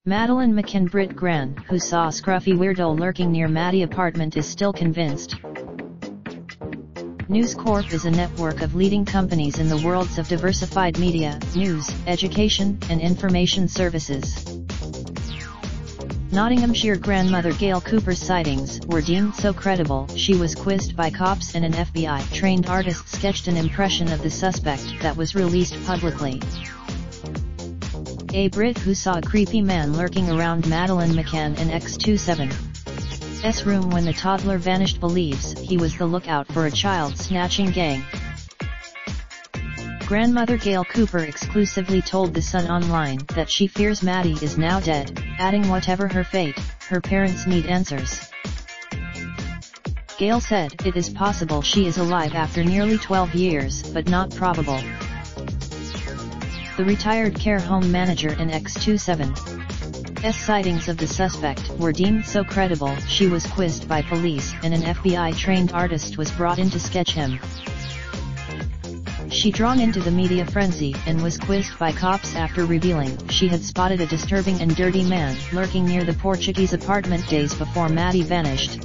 Madeleine McCann Brit Gran, who saw a scruffy weirdo lurking near Maddie apartment, is still convinced. News Corp is a network of leading companies in the worlds of diversified media, news, education, and information services. Nottinghamshire grandmother Gail Cooper's sightings were deemed so credible, she was quizzed by cops, and an FBI-trained artist sketched an impression of the suspect that was released publicly. A Brit who saw a creepy man lurking around Madeleine McCann and X27's room when the toddler vanished believes he was the lookout for a child-snatching gang. Grandmother Gail Cooper exclusively told The Sun Online that she fears Maddie is now dead, adding, "Whatever her fate, her parents need answers." Gail said, "It is possible she is alive after nearly 12 years, but not probable." The retired care home manager in X27's sightings of the suspect were deemed so credible, she was quizzed by police, and an FBI-trained artist was brought in to sketch him. She drawn into the media frenzy, and was quizzed by cops after revealing she had spotted a disturbing and dirty man lurking near the Portuguese apartment days before Maddie vanished.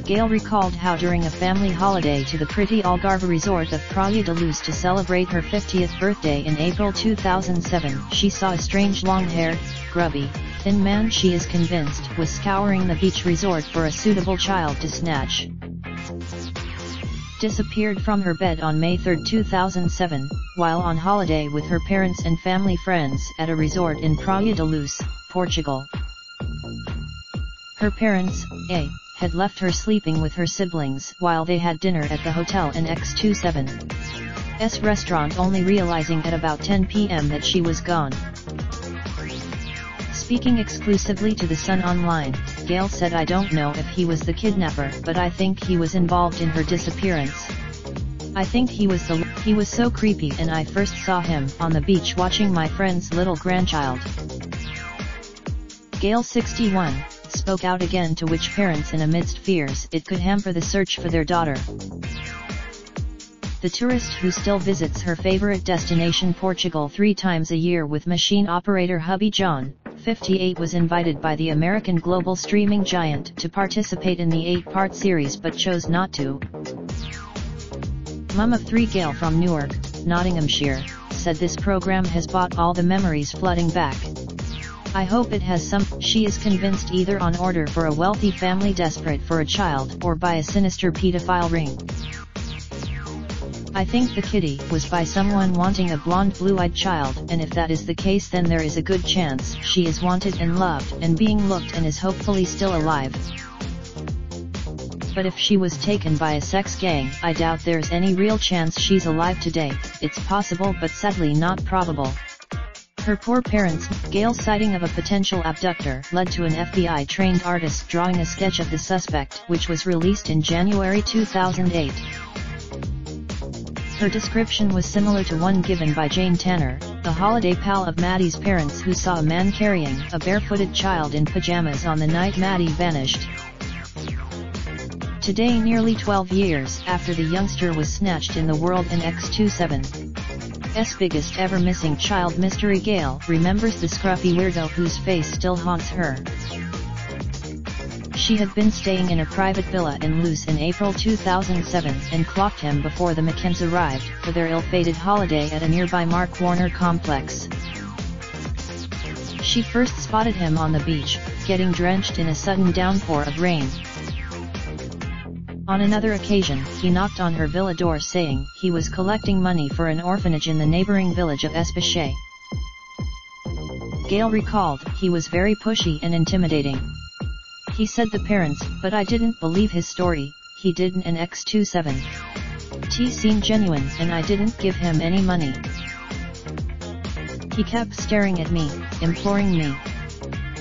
Gail recalled how during a family holiday to the pretty Algarve resort of Praia da Luz to celebrate her 50th birthday in April 2007, she saw a strange long-haired, grubby, thin man she is convinced was scouring the beach resort for a suitable child to snatch. Disappeared from her bed on May 3, 2007, while on holiday with her parents and family friends at a resort in Praia da Luz, Portugal. Her parents, had left her sleeping with her siblings while they had dinner at the hotel in X27's restaurant, only realizing at about 10 p.m. that she was gone. Speaking exclusively to The Sun Online, Gail said, "I don't know if he was the kidnapper, but I think he was involved in her disappearance. I think he was so creepy, and I first saw him on the beach watching my friend's little grandchild." Gail, 61, spoke out again, to which parents, in amidst fears it could hamper the search for their daughter. The tourist, who still visits her favorite destination Portugal 3 times a year with machine operator hubby John, 58, was invited by the American global streaming giant to participate in the 8-part series but chose not to. Mum of 3 Gail from Newark, Nottinghamshire, said, "This program has brought all the memories flooding back. I hope it has some." She is convinced either on order for a wealthy family desperate for a child, or by a sinister pedophile ring. "I think the kitty was by someone wanting a blonde blue-eyed child, and if that is the case then there is a good chance she is wanted and loved and being looked and is hopefully still alive. But if she was taken by a sex gang, I doubt there's any real chance she's alive today. It's possible but sadly not probable." Her poor parents. Gail's sighting of a potential abductor led to an FBI-trained artist drawing a sketch of the suspect, which was released in January 2008. Her description was similar to one given by Jane Tanner, the holiday pal of Maddie's parents, who saw a man carrying a barefooted child in pajamas on the night Maddie vanished. Today, nearly 12 years after the youngster was snatched in the world in X27's biggest ever missing child mystery, Gail remembers the scruffy weirdo whose face still haunts her. She had been staying in a private villa in Luz in April 2007 and clocked him before the McCanns arrived for their ill-fated holiday at a nearby Mark Warner complex. She first spotted him on the beach, getting drenched in a sudden downpour of rain. On another occasion, he knocked on her villa door saying he was collecting money for an orphanage in the neighboring village of Espachet. Gail recalled, "He was very pushy and intimidating. He said the parents, but I didn't believe his story. He didn't, and X27 seemed genuine, and I didn't give him any money. He kept staring at me, imploring me.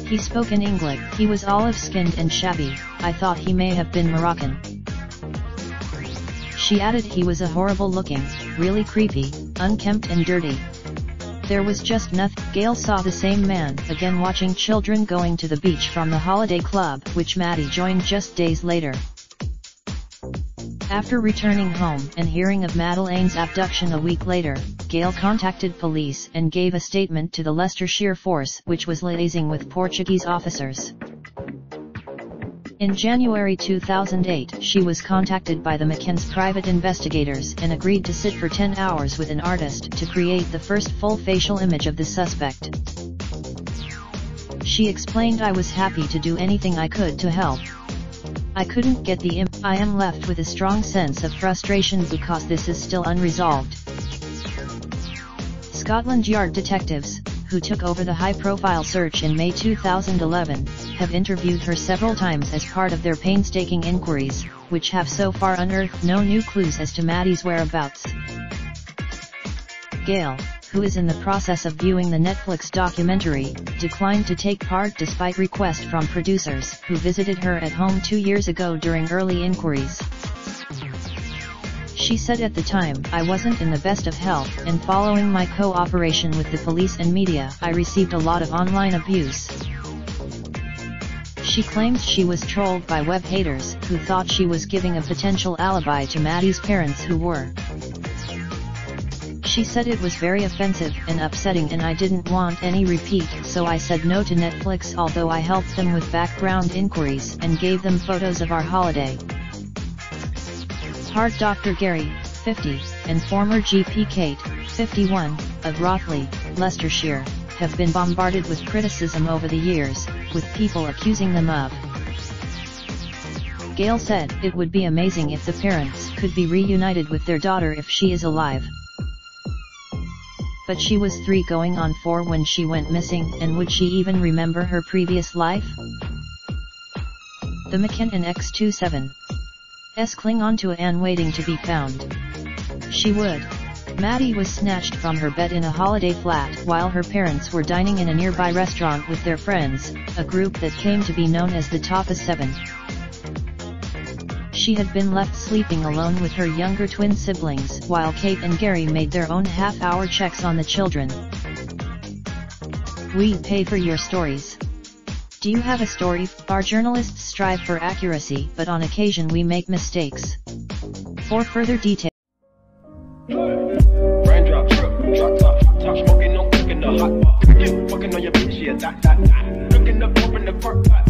He spoke in English. He was olive-skinned and shabby. I thought he may have been Moroccan." She added, "He was a horrible looking, really creepy, unkempt and dirty. There was just nothing. Gail saw the same man again watching children going to the beach from the holiday club, which Maddie joined just days later. After returning home and hearing of Madeleine's abduction a week later, Gail contacted police and gave a statement to the Leicestershire force, which was liaising with Portuguese officers. In January 2008, she was contacted by the McCann's private investigators and agreed to sit for 10 hours with an artist to create the first full facial image of the suspect. She explained, "I was happy to do anything I could to help. I couldn't get the image. I am left with a strong sense of frustration because this is still unresolved." Scotland Yard detectives, who took over the high-profile search in May 2011, have interviewed her several times as part of their painstaking inquiries, which have so far unearthed no new clues as to Maddie's whereabouts. Gail, who is in the process of viewing the Netflix documentary, declined to take part despite requests from producers, who visited her at home 2 years ago during early inquiries. She said, "At the time, I wasn't in the best of health, and following my cooperation with the police and media, I received a lot of online abuse." She claims she was trolled by web haters, who thought she was giving a potential alibi to Maddie's parents, who were. She said, "It was very offensive and upsetting and I didn't want any repeat, so I said no to Netflix, although I helped them with background inquiries and gave them photos of our holiday." Heart Dr. Gary, 50, and former GP Kate, 51, of Rothley, Leicestershire, have been bombarded with criticism over the years, with people accusing them of. Gail said, "It would be amazing if the parents could be reunited with their daughter if she is alive. But she was 3 going on 4 when she went missing, and would she even remember her previous life?" The McCann and X27's cling on to Anne waiting to be found. She would. Maddie was snatched from her bed in a holiday flat while her parents were dining in a nearby restaurant with their friends, a group that came to be known as the Top of 7. She had been left sleeping alone with her younger twin siblings while Kate and Gary made their own half-hour checks on the children. We pay for your stories. Do you have a story? Our journalists strive for accuracy, but on occasion we make mistakes. For further details. Raindrop, drop top, top smoking, no cooking the hot pot. Fucking on your bitch, yeah, that. Looking up, open the park pot.